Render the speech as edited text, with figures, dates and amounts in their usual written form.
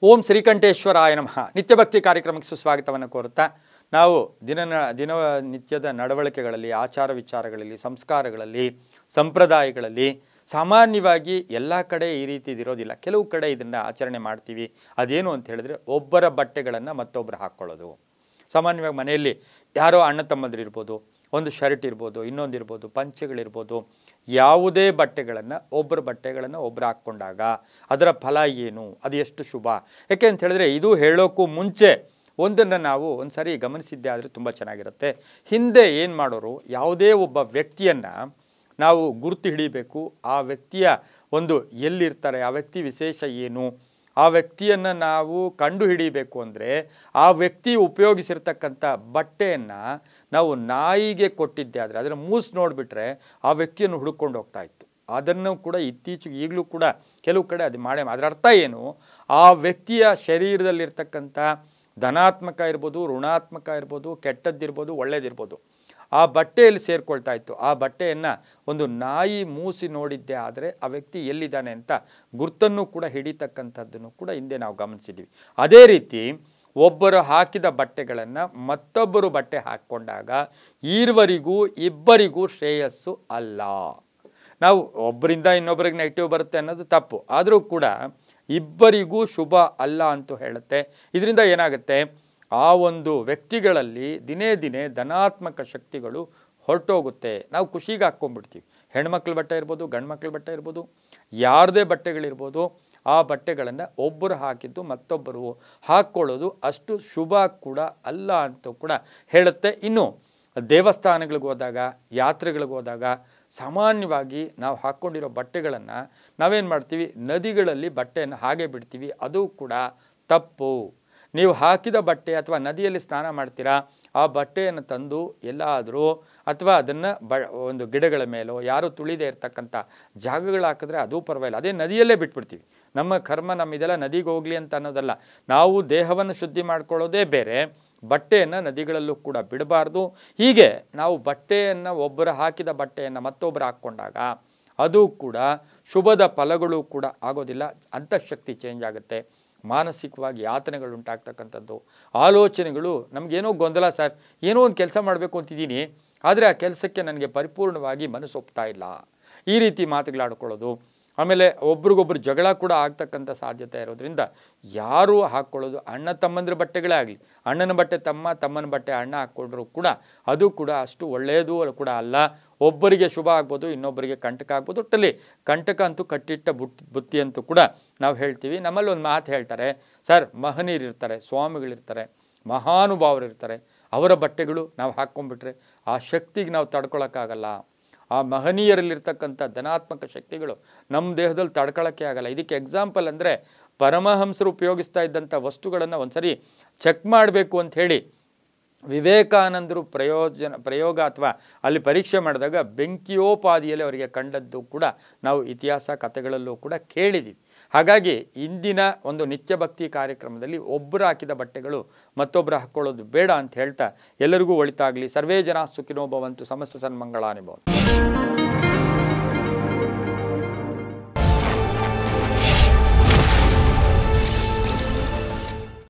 ಓಂ ಶ್ರೀಕಂಠೇಶ್ವರಾಯ ನಮಃ. ನಿತ್ಯಭಕ್ತಿ ಕಾರ್ಯಕ್ರಮಕ್ಕೆ ಸುಸ್ವಾಗತವನ್ನು ಕೋರುತ್ತಾ ನಾವು ದಿನನಿತ್ಯದ ನಡವಳಿಕೆಗಳಲ್ಲಿ, ಆಚಾರ ವಿಚಾರಗಳಲ್ಲಿ, ಸಂಸ್ಕಾರಗಳಲ್ಲಿ, ಸಂಪ್ರದಾಯಗಳಲ್ಲಿ ಸಾಮಾನ್ಯವಾಗಿ ಎಲ್ಲ ಕಡೆ ಈ ರೀತಿ ಇರೋದಿಲ್ಲ. ಕೆಲವು ಕಡೆ ಇದನ್ನು ಆಚರಣೆ ಮಾಡ್ತೀವಿ. ಅದೇನು ಅಂತ ಹೇಳಿದ್ರೆ, ಒಬ್ಬರ ಬಟ್ಟೆಗಳನ್ನು ಮತ್ತೊಬ್ಬರು ಹಾಕ್ಕೊಳ್ಳೋದು. ಸಾಮಾನ್ಯವಾಗಿ ಮನೆಯಲ್ಲಿ ಯಾರೋ ಅಣ್ಣ ತಮ್ಮಂದಿರು ಇರ್ಬೋದು, ಒಂದು ಶರ್ಟ್ ಇರ್ಬೋದು, ಇನ್ನೊಂದು ಇರ್ಬೋದು, ಪಂಚೆಗಳಿರ್ಬೋದು, ಯಾವುದೇ ಬಟ್ಟೆಗಳನ್ನು ಒಬ್ಬರು ಹಾಕ್ಕೊಂಡಾಗ ಅದರ ಫಲ ಏನು, ಅದು ಎಷ್ಟು ಶುಭ? ಯಾಕೆ ಅಂತ ಹೇಳಿದ್ರೆ, ಇದು ಹೇಳೋಕ್ಕೂ ಮುಂಚೆ ಒಂದನ್ನು ನಾವು ಒಂದು ಸಾರಿ ಗಮನಿಸಿದ್ದೆ ಆದರೆ ತುಂಬ ಚೆನ್ನಾಗಿರುತ್ತೆ. ಹಿಂದೆ ಏನು ಮಾಡೋರು, ಯಾವುದೇ ಒಬ್ಬ ವ್ಯಕ್ತಿಯನ್ನು ನಾವು ಗುರುತು ಹಿಡಿಬೇಕು, ಆ ವ್ಯಕ್ತಿಯ ಒಂದು ಎಲ್ಲಿರ್ತಾರೆ, ಆ ವ್ಯಕ್ತಿ ವಿಶೇಷ ಏನು, ಆ ವ್ಯಕ್ತಿಯನ್ನು ನಾವು ಕಂಡು ಹಿಡಿಬೇಕು ಅಂದರೆ ಆ ವ್ಯಕ್ತಿ ಉಪಯೋಗಿಸಿರ್ತಕ್ಕಂಥ ಬಟ್ಟೆಯನ್ನು ನಾವು ನಾಯಿಗೆ ಕೊಟ್ಟಿದ್ದೆ ಆದರೆ ಅದನ್ನು ಮೂಸಿ ನೋಡಿಬಿಟ್ರೆ ಆ ವ್ಯಕ್ತಿಯನ್ನು ಹುಡುಕೊಂಡು ಹೋಗ್ತಾ ಇತ್ತು. ಅದನ್ನು ಕೂಡ ಇತ್ತೀಚೆಗೆ ಈಗಲೂ ಕೂಡ ಕೆಲವು ಕಡೆ ಅದು ಮಾಡೇ. ಅದರ ಅರ್ಥ ಏನು, ಆ ವ್ಯಕ್ತಿಯ ಶರೀರದಲ್ಲಿರ್ತಕ್ಕಂಥ ಧನಾತ್ಮಕ ಇರ್ಬೋದು, ಋಣಾತ್ಮಕ ಇರ್ಬೋದು, ಕೆಟ್ಟದ್ದಿರ್ಬೋದು, ಒಳ್ಳೇದಿರ್ಬೋದು, ಆ ಬಟ್ಟೆಯಲ್ಲಿ ಸೇರಿಕೊಳ್ತಾ ಇತ್ತು. ಆ ಬಟ್ಟೆಯನ್ನು ಒಂದು ನಾಯಿ ಮೂಸಿ ನೋಡಿದ್ದೆ ಆದರೆ ಆ ವ್ಯಕ್ತಿ ಎಲ್ಲಿದ್ದಾನೆ ಅಂತ ಗುರ್ತನ್ನು ಕೂಡ ಹಿಡಿತಕ್ಕಂಥದ್ದನ್ನು ಕೂಡ ಹಿಂದೆ ನಾವು ಗಮನಿಸಿದ್ದೀವಿ. ಅದೇ ರೀತಿ ಒಬ್ಬರು ಹಾಕಿದ ಬಟ್ಟೆಗಳನ್ನು ಮತ್ತೊಬ್ಬರು ಬಟ್ಟೆ ಹಾಕ್ಕೊಂಡಾಗ ಇಬ್ಬರಿಗೂ ಶ್ರೇಯಸ್ಸು ಅಲ್ಲ. ನಾವು ಒಬ್ಬರಿಂದ ಇನ್ನೊಬ್ಬರಿಗೆ ನೆಗೆಟಿವ್ ಬರುತ್ತೆ ಅನ್ನೋದು ತಪ್ಪು, ಆದರೂ ಕೂಡ ಇಬ್ಬರಿಗೂ ಶುಭ ಅಲ್ಲ ಅಂತೂ ಹೇಳುತ್ತೆ. ಇದರಿಂದ ಏನಾಗುತ್ತೆ, ಆ ಒಂದು ವ್ಯಕ್ತಿಗಳಲ್ಲಿ ದಿನೇ ದಿನೇ ಧನಾತ್ಮಕ ಶಕ್ತಿಗಳು ಹೊರಟೋಗುತ್ತೆ. ನಾವು ಖುಷಿಗೆ ಹಾಕ್ಕೊಂಡ್ಬಿಡ್ತೀವಿ. ಹೆಣ್ಮಕ್ಳ ಬಟ್ಟೆ ಇರ್ಬೋದು, ಗಂಡು ಮಕ್ಳ ಬಟ್ಟೆ ಇರ್ಬೋದು, ಯಾರದೇ ಬಟ್ಟೆಗಳಿರ್ಬೋದು, ಆ ಬಟ್ಟೆಗಳನ್ನು ಒಬ್ಬರು ಹಾಕಿದ್ದು ಮತ್ತೊಬ್ಬರು ಹಾಕ್ಕೊಳ್ಳೋದು ಅಷ್ಟು ಶುಭ ಕೂಡ ಅಲ್ಲ ಅಂತ ಕೂಡ ಹೇಳುತ್ತೆ. ಇನ್ನು ದೇವಸ್ಥಾನಗಳಿಗೆ ಹೋದಾಗ, ಯಾತ್ರೆಗಳಿಗೆ ಹೋದಾಗ ಸಾಮಾನ್ಯವಾಗಿ ನಾವು ಹಾಕ್ಕೊಂಡಿರೋ ಬಟ್ಟೆಗಳನ್ನು ನಾವೇನು ಮಾಡ್ತೀವಿ, ನದಿಗಳಲ್ಲಿ ಬಟ್ಟೆಯನ್ನು ಹಾಗೆ ಬಿಡ್ತೀವಿ. ಅದು ಕೂಡ ತಪ್ಪು. ನೀವು ಹಾಕಿದ ಬಟ್ಟೆ ಅಥವಾ ನದಿಯಲ್ಲಿ ಸ್ನಾನ ಮಾಡ್ತೀರಾ, ಆ ಬಟ್ಟೆಯನ್ನು ತಂದು ಎಲ್ಲಾದರೂ ಅಥವಾ ಅದನ್ನು ಒಂದು ಗಿಡಗಳ ಮೇಲೋ ಯಾರು ತುಳಿದೇ ಇರ್ತಕ್ಕಂಥ ಜಾಗಗಳು ಹಾಕಿದ್ರೆ ಅದು ಪರವಾಗಿಲ್ಲ. ಅದೇ ನದಿಯಲ್ಲೇ ಬಿಟ್ಬಿಡ್ತೀವಿ. ನಮ್ಮ ಕರ್ಮ ನಮ್ಮಿದೆಲ್ಲ ನದಿಗೆ ಹೋಗಲಿ ಅಂತ ಅನ್ನೋದಲ್ಲ. ನಾವು ದೇಹವನ್ನು ಶುದ್ಧಿ ಮಾಡ್ಕೊಳ್ಳೋದೇ ಬೇರೆ, ಬಟ್ಟೆಯನ್ನು ನದಿಗಳಲ್ಲೂ ಕೂಡ ಬಿಡಬಾರ್ದು. ಹೀಗೆ ನಾವು ಬಟ್ಟೆಯನ್ನು ಒಬ್ಬರು ಹಾಕಿದ ಬಟ್ಟೆಯನ್ನು ಮತ್ತೊಬ್ಬರು ಹಾಕ್ಕೊಂಡಾಗ ಅದು ಕೂಡ ಶುಭದ ಫಲಗಳು ಕೂಡ ಆಗೋದಿಲ್ಲ. ಅಂತಃಶಕ್ತಿ ಚೇಂಜ್ ಆಗುತ್ತೆ, ಮಾನಸಿಕವಾಗಿ ಯಾತನೆಗಳು ಉಂಟಾಗ್ತಕ್ಕಂಥದ್ದು, ಆಲೋಚನೆಗಳು ನಮಗೇನೋ ಗೊಂದಲ, ಸರ್ ಏನೋ ಒಂದು ಕೆಲಸ ಮಾಡಬೇಕು ಅಂತಿದ್ದೀನಿ ಆದರೆ ಆ ಕೆಲಸಕ್ಕೆ ನನಗೆ ಪರಿಪೂರ್ಣವಾಗಿ ಮನಸ್ಸು ಒಪ್ತಾ ಇಲ್ಲ, ಈ ರೀತಿ ಮಾತುಗಳಾಡ್ಕೊಳ್ಳೋದು. ಆಮೇಲೆ ಒಬ್ರಿಗೊಬ್ರು ಜಗಳ ಕೂಡ ಆಗ್ತಕ್ಕಂಥ ಸಾಧ್ಯತೆ ಇರೋದ್ರಿಂದ ಯಾರೂ ಹಾಕ್ಕೊಳ್ಳೋದು, ಅಣ್ಣ ತಮ್ಮಂದ್ರ ಬಟ್ಟೆಗಳೇ ಆಗಲಿ, ಅಣ್ಣನ ಬಟ್ಟೆ ತಮ್ಮ, ತಮ್ಮನ ಬಟ್ಟೆ ಅಣ್ಣ ಹಾಕ್ಕೊಂಡ್ರು ಕೂಡ ಅದು ಕೂಡ ಅಷ್ಟು ಒಳ್ಳೆಯದು ಕೂಡ ಅಲ್ಲ. ಒಬ್ಬರಿಗೆ ಶುಭ ಆಗ್ಬೋದು, ಇನ್ನೊಬ್ಬರಿಗೆ ಕಂಟಕ ಆಗ್ಬೋದು. ಒಟ್ಟಲ್ಲಿ ಕಂಟಕ ಅಂತೂ ಕಟ್ಟಿಟ್ಟ ಬುತ್ತಿ ಅಂತೂ ಕೂಡ ನಾವು ಹೇಳ್ತೀವಿ. ನಮ್ಮಲ್ಲಿ ಒಂದು ಮಾತು ಹೇಳ್ತಾರೆ, ಸರ್ ಮಹನೀಯರಿರ್ತಾರೆ, ಸ್ವಾಮಿಗಳಿರ್ತಾರೆ, ಮಹಾನುಭಾವರು ಇರ್ತಾರೆ, ಅವರ ಬಟ್ಟೆಗಳು ನಾವು ಹಾಕ್ಕೊಂಡ್ಬಿಟ್ರೆ ಆ ಶಕ್ತಿಗೆ ನಾವು ತಡ್ಕೊಳಕ್ಕಾಗಲ್ಲ. ಆ ಮಹನೀಯರಲ್ಲಿರ್ತಕ್ಕಂಥ ಧನಾತ್ಮಕ ಶಕ್ತಿಗಳು ನಮ್ಮ ದೇಹದಲ್ಲಿ ತಡ್ಕೊಳ್ಳೋಕ್ಕೆ ಆಗಲ್ಲ. ಇದಕ್ಕೆ ಎಕ್ಸಾಂಪಲ್ ಅಂದರೆ, ಪರಮಹಂಸರು ಉಪಯೋಗಿಸ್ತಾ ಇದ್ದಂಥ ವಸ್ತುಗಳನ್ನು ಒಂದು ಸರಿ ಚೆಕ್ ಮಾಡಬೇಕು ಅಂತ ಹೇಳಿ ವಿವೇಕಾನಂದರು ಪ್ರಯೋಗ ಅಥವಾ ಅಲ್ಲಿ ಪರೀಕ್ಷೆ ಮಾಡಿದಾಗ ಬೆಂಕಿಯೋಪಾದಿಯಲ್ಲಿ ಅವರಿಗೆ ಕಂಡದ್ದು ಕೂಡ ನಾವು ಇತಿಹಾಸ ಕಥೆಗಳಲ್ಲೂ ಕೂಡ ಕೇಳಿದ್ದೀವಿ. ಹಾಗಾಗಿ ಇಂದಿನ ಒಂದು ನಿತ್ಯ ಭಕ್ತಿ ಕಾರ್ಯಕ್ರಮದಲ್ಲಿ ಒಬ್ಬರು ಹಾಕಿದ ಬಟ್ಟೆಗಳು ಮತ್ತೊಬ್ಬರು ಹಾಕ್ಕೊಳ್ಳೋದು ಬೇಡ ಅಂತ ಹೇಳ್ತಾ ಎಲ್ಲರಿಗೂ ಒಳಿತಾಗಲಿ. ಸರ್ವೇ ಜನ ಸುಖಿನೋ ಭವಂತು. ಸಮಸ್ತ ಸನ್ಮಂಗಳಾನಿ ಭವಂತು.